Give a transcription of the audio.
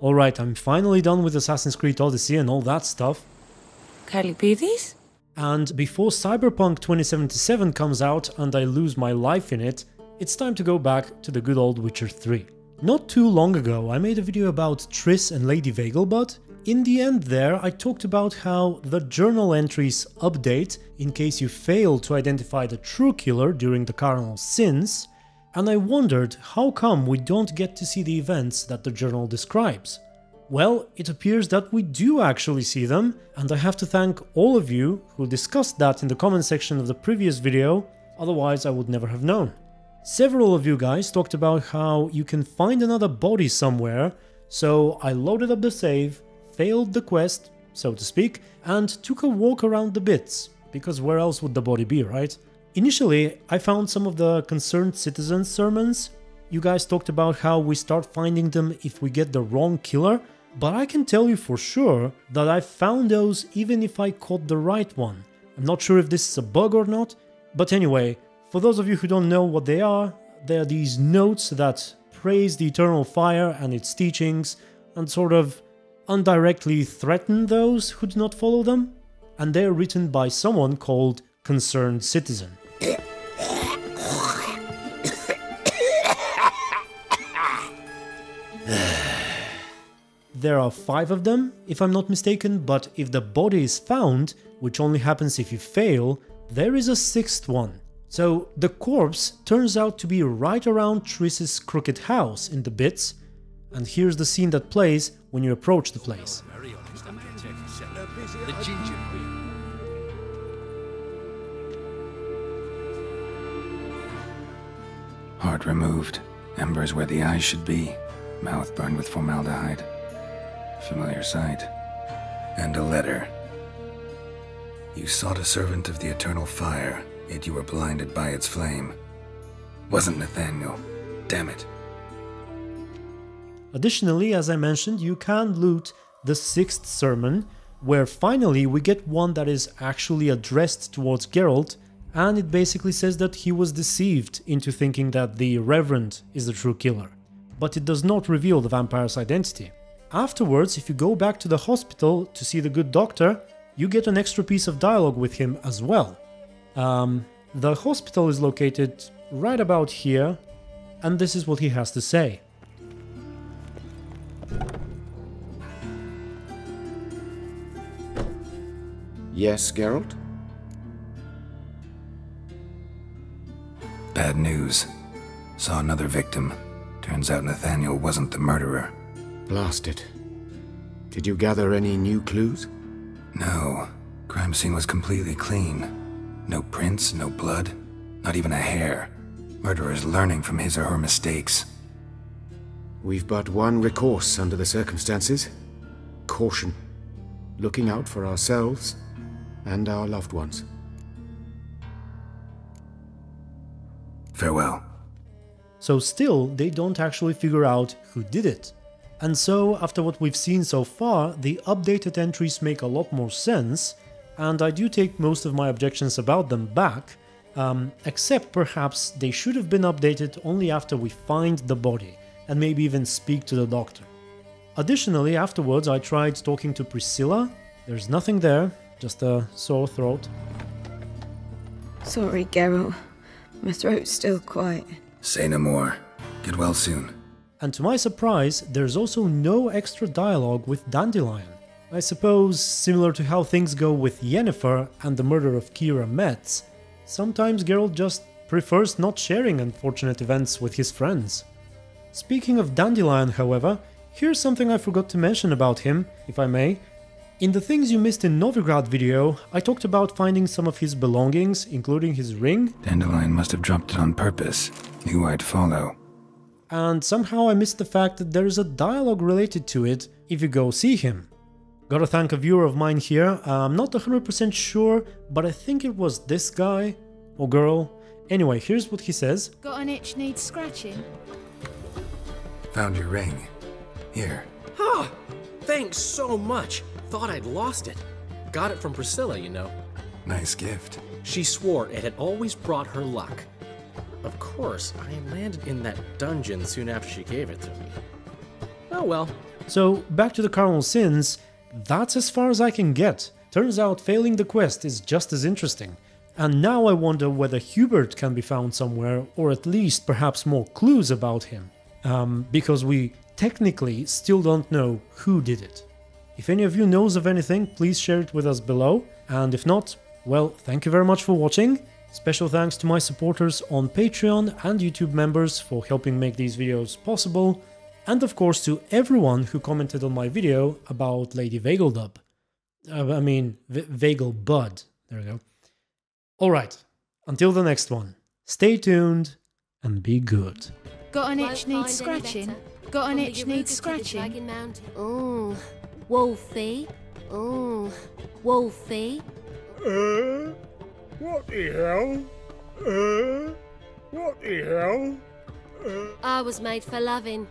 Alright, I'm finally done with Assassin's Creed Odyssey and all that stuff. Calipidis? And before Cyberpunk 2077 comes out and I lose my life in it, it's time to go back to the good old Witcher 3. Not too long ago I made a video about Triss and Lady Vegelbud. In the end there I talked about how the journal entries update in case you fail to identify the true killer during the Cardinal Sins, and I wondered how come we don't get to see the events that the journal describes. Well, it appears that we do actually see them, and I have to thank all of you who discussed that in the comment section of the previous video, otherwise I would never have known. Several of you guys talked about how you can find another body somewhere, so I loaded up the save, failed the quest, so to speak, and took a walk around the bits, because where else would the body be, right? Initially, I found some of the Concerned Citizens sermons. You guys talked about how we start finding them if we get the wrong killer, but I can tell you for sure that I found those even if I caught the right one. I'm not sure if this is a bug or not, but anyway, for those of you who don't know what they are these notes that praise the Eternal Fire and its teachings and sort of indirectly threaten those who do not follow them, and they're written by someone called Concerned Citizen. There are 5 of them, if I'm not mistaken, but if the body is found, which only happens if you fail, there is a 6th one. So the corpse turns out to be right around Triss's crooked house in the bits, and here's the scene that plays when you approach the place. Heart removed, embers where the eyes should be, mouth burned with formaldehyde. Familiar sight. And a letter. You sought a servant of the Eternal Fire, yet you were blinded by its flame. Wasn't Nathaniel. Damn it. Additionally, as I mentioned, you can loot the 6th sermon, where finally we get one that is actually addressed towards Geralt, and it basically says that he was deceived into thinking that the Reverend is the true killer. But it does not reveal the vampire's identity. Afterwards, if you go back to the hospital to see the good doctor, you get an extra piece of dialogue with him as well. The hospital is located right about here, and this is what he has to say. Yes, Geralt? Bad news. Saw another victim. Turns out Nathaniel wasn't the murderer. Blast it. Did you gather any new clues? No. Crime scene was completely clean. No prints, no blood, not even a hair. Murderer's learning from his or her mistakes. We've but one recourse under the circumstances. Caution. Looking out for ourselves and our loved ones. Farewell. So still, they don't actually figure out who did it. And so, after what we've seen so far, the updated entries make a lot more sense, and I do take most of my objections about them back, except perhaps they should have been updated only after we find the body, and maybe even speak to the doctor. Additionally, afterwards I tried talking to Priscilla. There's nothing there, just a sore throat. Sorry, Geralt. My throat's still quite... Say no more. Get well soon. And to my surprise, there's also no extra dialogue with Dandelion. I suppose, similar to how things go with Yennefer and the murder of Keira Metz, sometimes Geralt just prefers not sharing unfortunate events with his friends. Speaking of Dandelion, however, here's something I forgot to mention about him, if I may. In the Things You Missed in Novigrad video, I talked about finding some of his belongings, including his ring. Dandelion must have dropped it on purpose. Knew I'd follow. And somehow I missed the fact that there is a dialogue related to it if you go see him. Gotta thank a viewer of mine here, I'm not 100% sure, but I think it was this guy or girl. Anyway, here's what he says. Got an itch needs scratching? Found your ring. Here. Ah, thanks so much. Thought I'd lost it. Got it from Priscilla, you know. Nice gift. She swore it had always brought her luck. Of course, I landed in that dungeon soon after she gave it to me. Oh well, So back to the cardinal sins, that's as far as I can get. Turns out failing the quest is just as interesting. And now I wonder whether Hubert can be found somewhere, or at least perhaps more clues about him. Because we technically still don't know who did it. If any of you knows of anything, please share it with us below. And if not, well, thank you very much for watching. Special thanks to my supporters on Patreon and YouTube members for helping make these videos possible. And of course to everyone who commented on my video about Lady Vegeldub. Vegelbud. There we go. Alright, until the next one, stay tuned and be good. Got an itch needs scratching? Got an itch needs scratching? Ooh, Wolfie. Ooh, Wolfie. What the hell? What the hell? I was made for loving.